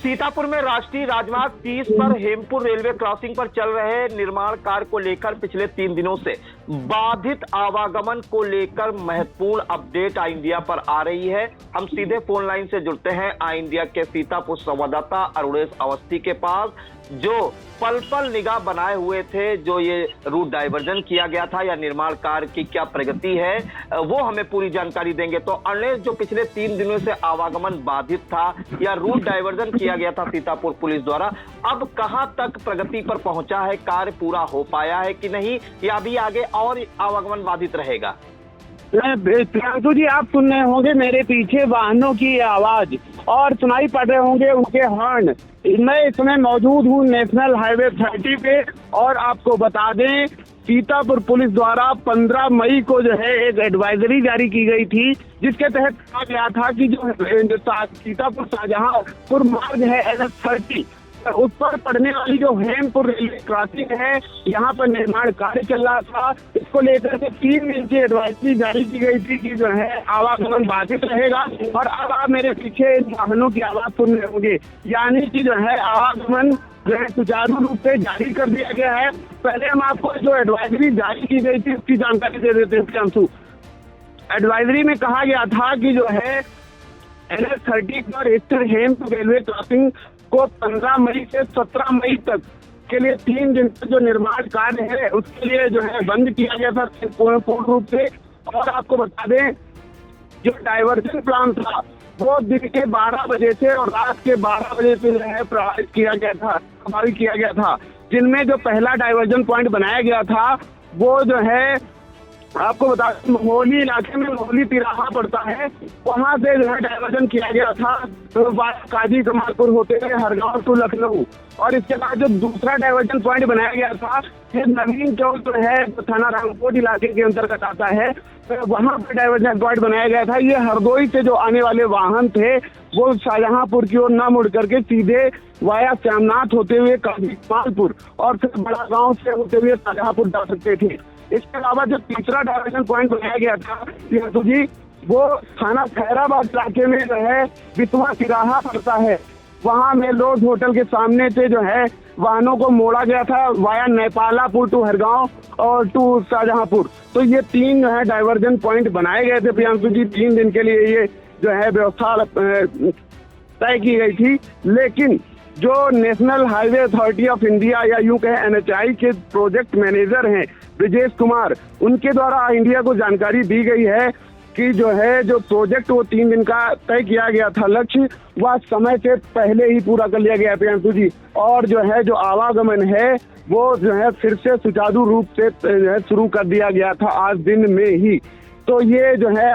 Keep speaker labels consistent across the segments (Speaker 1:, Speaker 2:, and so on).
Speaker 1: सीतापुर में राष्ट्रीय राजमार्ग 30 पर हेमपुर रेलवे क्रॉसिंग पर चल रहे निर्माण कार्य को लेकर पिछले 3 दिनों से बाधित आवागमन को लेकर महत्वपूर्ण अपडेट आई इंडिया पर आ रही है। हम सीधे फोन लाइन से जुड़ते हैं आई इंडिया के सीतापुर संवाददाता अरुणेश अवस्थी के पास, जो पल पल निगाह बनाए हुए थे, जो ये रूट डाइवर्जन किया गया था या निर्माण कार्य की क्या प्रगति है, वो हमें पूरी जानकारी देंगे। तो अरुणेश, जो पिछले 3 दिनों से आवागमन बाधित था या रूट डाइवर्जन किया गया था सीतापुर पुलिस द्वारा, अब कहां तक प्रगति पर पहुंचा है? कार्य पूरा हो पाया है कि नहीं, या अभी आगे और आवागमन बाधित रहेगा?
Speaker 2: प्रियांशु जी, आप सुन रहे होंगे मेरे पीछे वाहनों की आवाज और सुनाई पड़ रहे होंगे उनके हॉर्न। मैं इस समय मौजूद हूँ नेशनल हाईवे 30 पे, और आपको बता दें सीतापुर पुलिस द्वारा 15 मई को जो है एक एडवाइजरी जारी की गई थी, जिसके तहत कहा गया था कि जो सीतापुर शाहजहांपुर मार्ग है NH30, उस पर पड़ने वाली जो हेमपुर रेलवे क्रॉसिंग है, यहाँ पर निर्माण कार्य चल रहा था। इसको लेकर के 3 दिन की एडवाइजरी जारी की गई थी कि जो है आवागमन बाधित रहेगा। और अब आप मेरे पीछे वाहनों की आवाज सुन रहे होंगे, यानी कि जो है आवागमन जो है सुचारू रूप से जारी कर दिया गया है। पहले हम आपको जो एडवाइजरी जारी की गई थी उसकी जानकारी दे देते हैं प्रियांशु। एडवाइजरी में कहा गया था कि जो है NH30 पर स्थित हेमपुर रेलवे क्रॉसिंग को 15 मई से 17 मई तक के लिए 3 दिन तक जो निर्माण कार्य है उसके लिए जो है बंद किया गया था पूर्ण रूप से। और आपको बता दें जो डाइवर्जन प्लान था वो दिन के 12 बजे से और रात के 12 बजे से जो है प्रभावित किया गया था, जिनमें जो पहला डाइवर्जन पॉइंट बनाया गया था वो जो है आपको बता दें मोहली इलाके में मोहली तिराहा पड़ता है, वहां से जो है डाइवर्जन किया गया था तो काजी कमालपुर होते हुए हरगांव टू लखनऊ। और इसके बाद जो दूसरा डाइवर्जन पॉइंट बनाया गया था ये नवीन चौक जो है थाना रामकोट इलाके के अंतर्गत आता है, तो वहां पर डाइवर्जन पॉइंट बनाया गया था। ये हरदोई से जो आने वाले वाहन थे वो शाहजहांपुर की ओर न मुड़ करके सीधे वाया श्यामनाथ होते हुए काजी कमालपुर और फिर बड़ा गांव से होते हुए शाहजहांपुर जा सकते थे। इसके अलावा जो तीसरा डाइवर्जन पॉइंट बनाया गया था जी, वो थाना खैराबाद इलाके में जो है बितवा तिराहा पड़ता है, वहां में लोज होटल के सामने से जो है वाहनों को मोड़ा गया था वाया नेपालापुर टू हरगांव और टू शाहजहांपुर। तो ये 3 जो है डाइवर्जन पॉइंट बनाए गए थे प्रियांशु जी। 3 दिन के लिए ये जो है व्यवस्था तय की गई थी, लेकिन जो national highway authority of India या यूं कहे NHAI के प्रोजेक्ट मैनेजर हैं ब्रिजेश कुमार, उनके द्वारा इंडिया को जानकारी दी गई है कि जो है जो प्रोजेक्ट वो 3 दिन का तय किया गया था लक्ष्य, वह समय से पहले ही पूरा कर लिया गया प्रियांशु जी। और जो है जो आवागमन है वो जो है फिर से सुचारू रूप से शुरू कर दिया गया था आज दिन में ही। तो ये जो है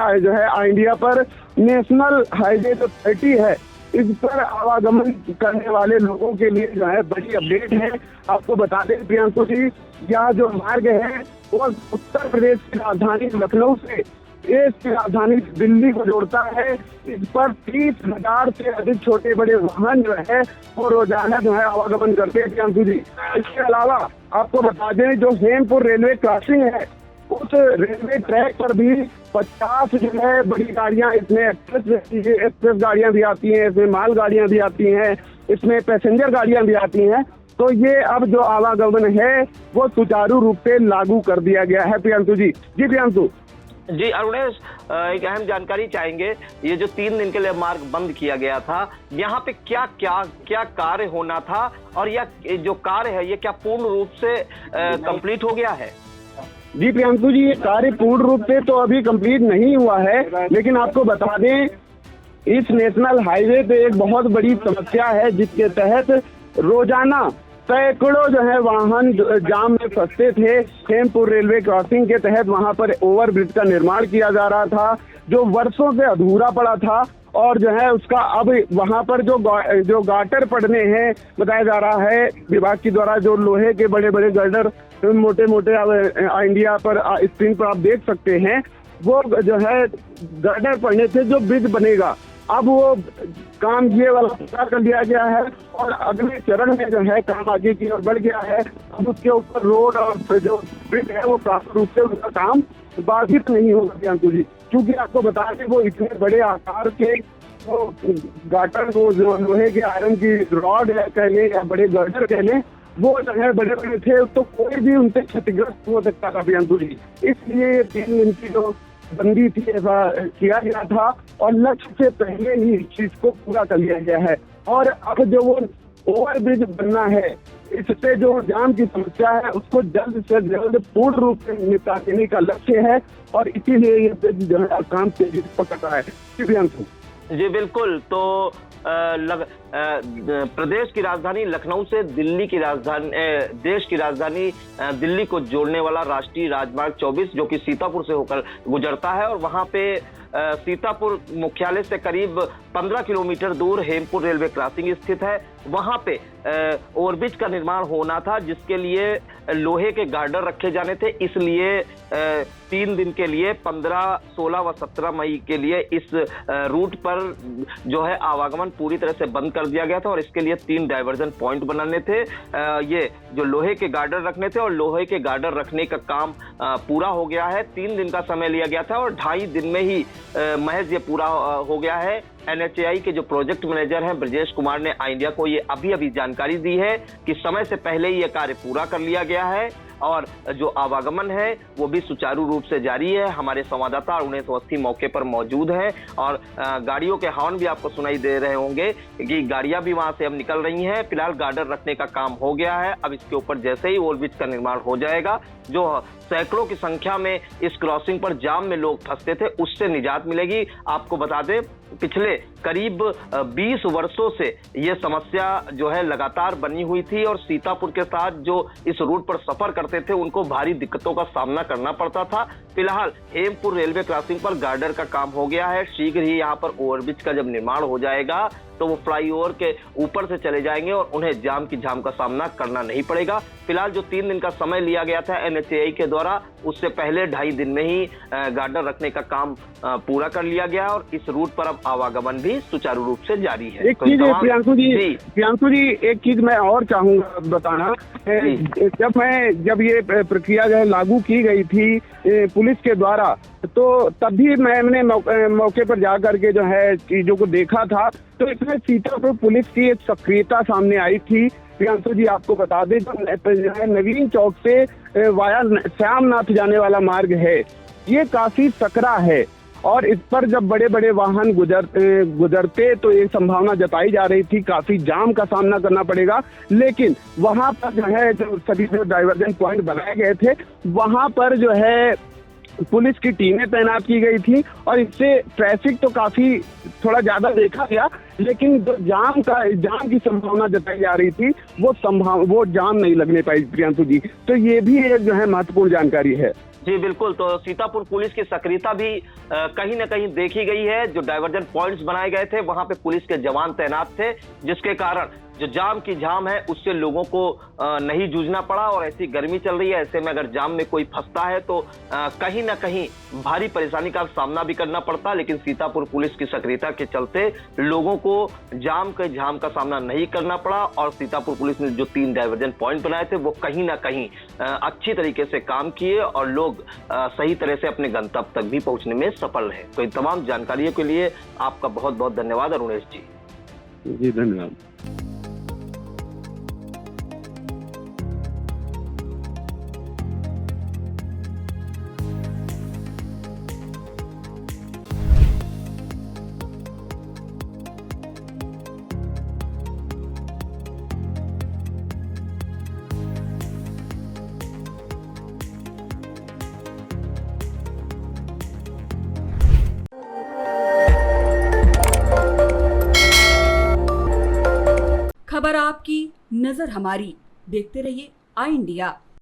Speaker 2: इंडिया पर नेशनल हाईवे जो 30 है, इस पर आवागमन करने वाले लोगों के लिए जो है बड़ी अपडेट है। आपको बता दें प्रियांशु जी, यह जो मार्ग है वो उत्तर प्रदेश की राजधानी लखनऊ से देश की राजधानी दिल्ली को जोड़ता है। इस पर 30,000 से अधिक छोटे बड़े वाहन जो है वो रोजाना जो है आवागमन करते हैं प्रियांशु जी। इसके अलावा आपको बता दें जो हेमपुर रेलवे क्रॉसिंग है उस रेलवे ट्रैक पर भी 50 जो है बड़ी गाड़ियां, इसमें एक्सप्रेस गाड़ियां भी आती हैं, इसमें माल गाड़ियां भी आती हैं, इसमें पैसेंजर गाड़ियां भी आती हैं। तो ये अब जो आवागमन है वो सुचारू रूप से लागू कर दिया गया है प्रियांशु जी। जी प्रियांशु
Speaker 1: जी। अरुणेश, एक अहम जानकारी चाहेंगे, ये जो 3 दिन के लिए मार्ग बंद किया गया था, यहाँ पे क्या कार्य होना था, और यह जो कार्य है ये क्या पूर्ण रूप से कंप्लीट हो गया है?
Speaker 2: जी प्रियांशु जी, ये कार्य पूर्ण रूप से तो अभी कंप्लीट नहीं हुआ है, लेकिन आपको बता दें इस नेशनल हाईवे पे एक बहुत बड़ी समस्या है, जिसके तहत रोजाना सैकड़ों जो है वाहन जाम में फंसते थे। हेमपुर रेलवे क्रॉसिंग के तहत वहां पर ओवरब्रिज का निर्माण किया जा रहा था, जो वर्षों से अधूरा पड़ा था, और जो है उसका अब वहां पर जो गाटर पड़ने हैं, बताया जा रहा है विभाग के द्वारा, जो लोहे के बड़े बड़े गर्डर मोटे इंडिया पर स्क्रीन पर आप देख सकते हैं, वो जो है गर्डर पड़ने से जो ब्रिज बनेगा अब वो काम ये वाला पूरा कर लिया गया है, और अगले चरण में जो है काम आगे की ओर बढ़ गया है। अब उसके ऊपर रोड और जो ब्रिज है वो प्रॉपर रूप से उसका काम बाधित नहीं होगा प्रियांशु जी, क्योंकि आपको बता दें वो इतने बड़े आकार के वो गाटर, वो जो लोहे के आयरन की रॉड है कह लें या बड़े गर्डर कह लें, वो जो है बड़े बड़े थे, तो कोई भी उनसे क्षतिग्रस्त हो सकता था प्रियंशु जी। इसलिए ये 3 दिन की जो बंदी थी ऐसा किया गया था और लक्ष्य से पहले ही इस चीज को पूरा कर लिया गया है। और अब जो वो ओवरब्रिज बनना है, इससे जो जाम की समस्या है उसको जल्द से जल्द पूर्ण रूप से निपटा देने का लक्ष्य है और इसीलिए ये ब्रिज जो है काम तेजी से पकड़ रहा है।
Speaker 1: जी बिल्कुल। तो प्रदेश की राजधानी लखनऊ से दिल्ली की राजधानी देश की राजधानी दिल्ली को जोड़ने वाला राष्ट्रीय राजमार्ग 24 जो कि सीतापुर से होकर गुजरता है, और वहां पे सीतापुर मुख्यालय से करीब 15 किलोमीटर दूर हेमपुर रेलवे क्रॉसिंग स्थित है। वहां पे ओवरब्रिज का निर्माण होना था, जिसके लिए लोहे के गार्डर रखे जाने थे। इसलिए 3 दिन के लिए 15, 16 व 17 मई के लिए इस रूट पर जो है आवागमन पूरी तरह से बंद कर दिया गया था और इसके लिए 3 डाइवर्जन पॉइंट बनाने थे। ये जो लोहे के गार्डर रखने थे और लोहे के गार्डर रखने का काम पूरा हो गया है। 3 दिन का समय लिया गया था और 2.5 दिन में ही महज ये पूरा हो गया है। NHAI के जो प्रोजेक्ट मैनेजर हैं ब्रजेश कुमार ने आई इंडिया को ये अभी जानकारी दी है कि समय से पहले ही ये कार्य पूरा कर लिया गया है और जो आवागमन है वो भी सुचारू रूप से जारी है। हमारे संवाददाता उन्हें अवस्थी मौके पर मौजूद हैं और गाड़ियों के हॉर्न भी आपको सुनाई दे रहे होंगे कि गाड़ियां भी वहां से अब निकल रही हैं। फिलहाल गार्डर रखने का काम हो गया है। अब इसके ऊपर जैसे ही ओवरब्रिज का निर्माण हो जाएगा, जो सैकड़ों की संख्या में इस क्रॉसिंग पर जाम में लोग फंसते थे, उससे निजात मिलेगी। आपको बता दें, पिछले करीब 20 वर्षों से ये समस्या जो है लगातार बनी हुई थी और सीतापुर के साथ जो इस रूट पर सफर करते थे उनको भारी दिक्कतों का सामना करना पड़ता था। फिलहाल हेमपुर रेलवे क्रॉसिंग पर गार्डर का काम हो गया है। शीघ्र ही यहाँ पर ओवरब्रिज का जब निर्माण हो जाएगा तो वो फ्लाईओवर के ऊपर से चले जाएंगे और उन्हें जाम का सामना करना नहीं पड़ेगा। फिलहाल जो 3 दिन का समय लिया गया था NHAI के द्वारा, उससे पहले 2.5 दिन में ही गार्डर रखने का काम पूरा कर लिया गया और इस रूट पर अब आवागमन भी सुचारू रूप से जारी है।
Speaker 2: एक चीज प्रियांशु जी, एक चीज मैं और चाहूंगा बताना। जब ये प्रक्रिया जो है लागू की गई थी पुलिस के द्वारा, तो तभी मैंने मौके पर जा करके जो है चीजों को देखा था, तो इसमें सीतापुर पुलिस की एक सक्रियता सामने आई थी। प्रियांशु जी आपको बता दें, जो नवीन चौक से वाया श्यामनाथ जाने वाला मार्ग है, ये काफी सकरा है और इस पर जब बड़े बड़े वाहन गुजरते तो ये संभावना जताई जा रही थी काफी जाम का सामना करना पड़ेगा। लेकिन वहां पर जो है जो सभी जो डाइवर्जन पॉइंट बनाए गए थे, वहां पर जो है पुलिस की टीमें तैनात की गई थी और इससे ट्रैफिक तो काफी थोड़ा ज्यादा देखा गया, लेकिन जो जाम की संभावना जताई जा रही थी वो जाम नहीं लगने पाई प्रियांशु जी। तो ये भी एक जो है महत्वपूर्ण जानकारी है।
Speaker 1: जी बिल्कुल। तो सीतापुर पुलिस की सक्रियता भी कहीं न कहीं देखी गई है। जो डाइवर्जन पॉइंट्स बनाए गए थे वहां पे पुलिस के जवान तैनात थे, जिसके कारण जो जाम है उससे लोगों को नहीं जूझना पड़ा। और ऐसी गर्मी चल रही है, ऐसे में अगर जाम में कोई फंसता है तो कहीं ना कहीं भारी परेशानी का सामना भी करना पड़ता। लेकिन सीतापुर पुलिस की सक्रियता के चलते लोगों को जाम का सामना नहीं करना पड़ा और सीतापुर पुलिस ने जो 3 डाइवर्जन पॉइंट बनाए थे वो कहीं ना कहीं अच्छी तरीके से काम किए और लोग सही तरह से अपने गंतव्य तक भी पहुंचने में सफल रहे। तो इन तमाम जानकारियों के लिए आपका बहुत बहुत धन्यवाद अरुणेश जी।
Speaker 2: जी धन्यवाद।
Speaker 3: खबर आपकी, नजर हमारी। देखते रहिए आई इंडिया।